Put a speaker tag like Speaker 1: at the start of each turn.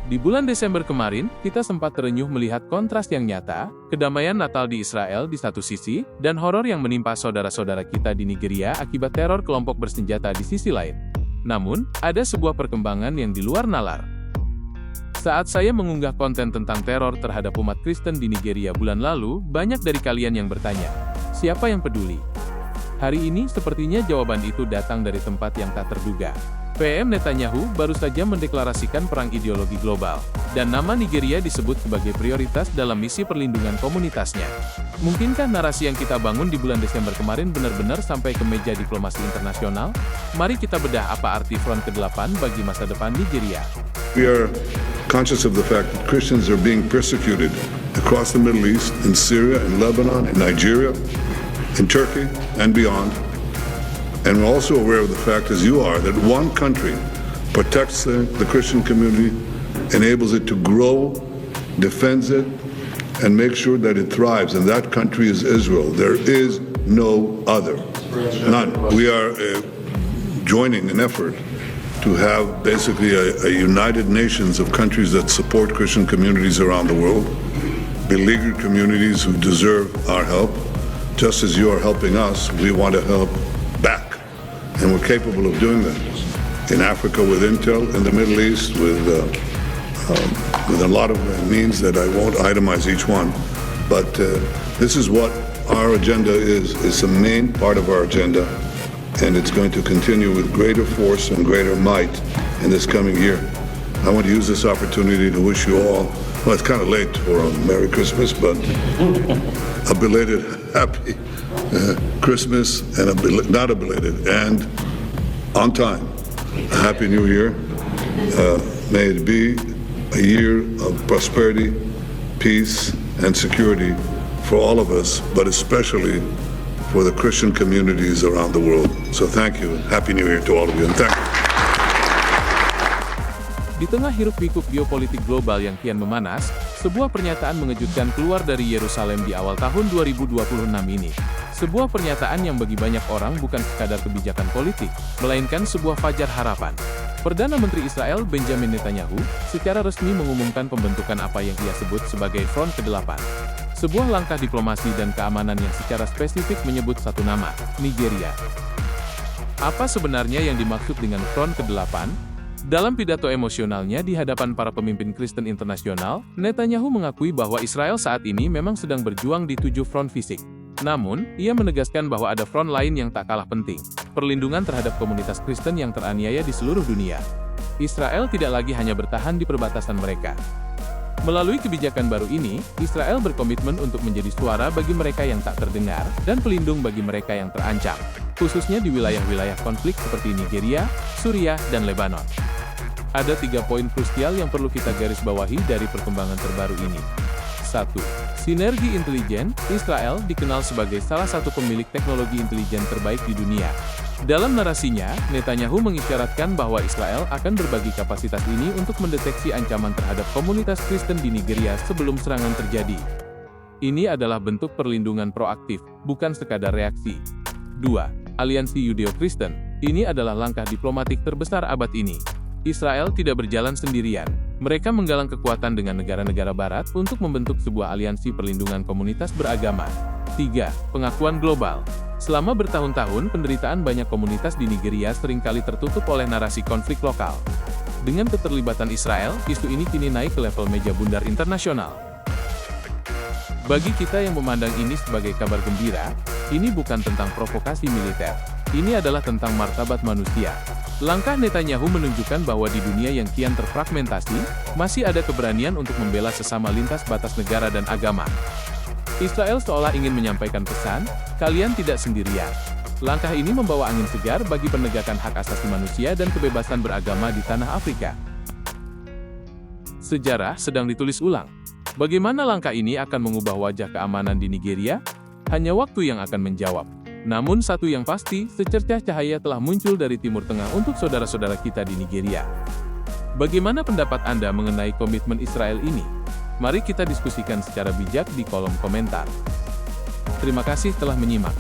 Speaker 1: Di bulan Desember kemarin, kita sempat terenyuh melihat kontras yang nyata, kedamaian Natal di Israel di satu sisi, dan horor yang menimpa saudara-saudara kita di Nigeria akibat teror kelompok bersenjata di sisi lain. Namun, ada sebuah perkembangan yang di luar nalar. Saat saya mengunggah konten tentang teror terhadap umat Kristen di Nigeria bulan lalu, banyak dari kalian yang bertanya, siapa yang peduli? Hari ini sepertinya jawaban itu datang dari tempat yang tak terduga. PM Netanyahu baru saja mendeklarasikan perang ideologi global, dan nama Nigeria disebut sebagai prioritas dalam misi perlindungan komunitasnya. Mungkinkah narasi yang kita bangun di bulan Desember kemarin benar-benar sampai ke meja diplomasi internasional? Mari kita bedah apa arti front ke-8 bagi masa depan Nigeria.
Speaker 2: We are conscious of the fact that Christians are being persecuted across the Middle East, in Syria, in Lebanon, in Nigeria, in Turkey, and beyond. And we're also aware of the fact, as you are, that one country protects the Christian community, enables it to grow, defends it, and makes sure that it thrives. And that country is Israel. There is no other. None. We are joining an effort to have basically a United Nations of countries that support Christian communities around the world, beleaguered communities who deserve our help. Just as you are helping us, we want to help back. And we're capable of doing that. In Africa with Intel, in the Middle East with a lot of means that I won't itemize each one. But this is what our agenda is. It's the main part of our agenda. And it's going to continue with greater force and greater might in this coming year. I want to use this opportunity to wish you all, well, it's kind of late for a Merry Christmas, but a belated Happy Christmas and not a belated and on time. A Happy New Year. May it be a year of prosperity, peace, and security for all of us, but especially for the Christian communities around the world. So thank you. Happy New Year to all of you, and thank you.
Speaker 1: Di tengah hiruk-pikuk geopolitik global yang kian memanas, sebuah pernyataan mengejutkan keluar dari Yerusalem di awal tahun 2026 ini. Sebuah pernyataan yang bagi banyak orang bukan sekadar kebijakan politik, melainkan sebuah fajar harapan. Perdana Menteri Israel Benjamin Netanyahu secara resmi mengumumkan pembentukan apa yang ia sebut sebagai Front ke-8. Sebuah langkah diplomasi dan keamanan yang secara spesifik menyebut satu nama, Nigeria. Apa sebenarnya yang dimaksud dengan Front ke-8? Dalam pidato emosionalnya di hadapan para pemimpin Kristen internasional, Netanyahu mengakui bahwa Israel saat ini memang sedang berjuang di 7 front fisik. Namun, ia menegaskan bahwa ada front lain yang tak kalah penting, perlindungan terhadap komunitas Kristen yang teraniaya di seluruh dunia. Israel tidak lagi hanya bertahan di perbatasan mereka. Melalui kebijakan baru ini, Israel berkomitmen untuk menjadi suara bagi mereka yang tak terdengar, dan pelindung bagi mereka yang terancam, khususnya di wilayah-wilayah konflik seperti Nigeria, Suriah, dan Lebanon. Ada 3 poin krusial yang perlu kita garis bawahi dari perkembangan terbaru ini. 1. Sinergi intelijen. Israel dikenal sebagai salah satu pemilik teknologi intelijen terbaik di dunia. Dalam narasinya, Netanyahu mengisyaratkan bahwa Israel akan berbagi kapasitas ini untuk mendeteksi ancaman terhadap komunitas Kristen di Nigeria sebelum serangan terjadi. Ini adalah bentuk perlindungan proaktif, bukan sekadar reaksi. 2. Aliansi Yudeo-Kristen. Ini adalah langkah diplomatik terbesar abad ini. Israel tidak berjalan sendirian. Mereka menggalang kekuatan dengan negara-negara barat untuk membentuk sebuah aliansi perlindungan komunitas beragama. 3. Pengakuan global. Selama bertahun-tahun, penderitaan banyak komunitas di Nigeria seringkali tertutup oleh narasi konflik lokal. Dengan keterlibatan Israel, isu ini kini naik ke level meja bundar internasional. Bagi kita yang memandang ini sebagai kabar gembira, ini bukan tentang provokasi militer. Ini adalah tentang martabat manusia. Langkah Netanyahu menunjukkan bahwa di dunia yang kian terfragmentasi, masih ada keberanian untuk membela sesama lintas batas negara dan agama. Israel seolah ingin menyampaikan pesan, kalian tidak sendirian. Langkah ini membawa angin segar bagi penegakan hak asasi manusia dan kebebasan beragama di tanah Afrika. Sejarah sedang ditulis ulang. Bagaimana langkah ini akan mengubah wajah keamanan di Nigeria? Hanya waktu yang akan menjawab. Namun satu yang pasti, secercah cahaya telah muncul dari Timur Tengah untuk saudara-saudara kita di Nigeria. Bagaimana pendapat Anda mengenai komitmen Israel ini? Mari kita diskusikan secara bijak di kolom komentar. Terima kasih telah menyimak.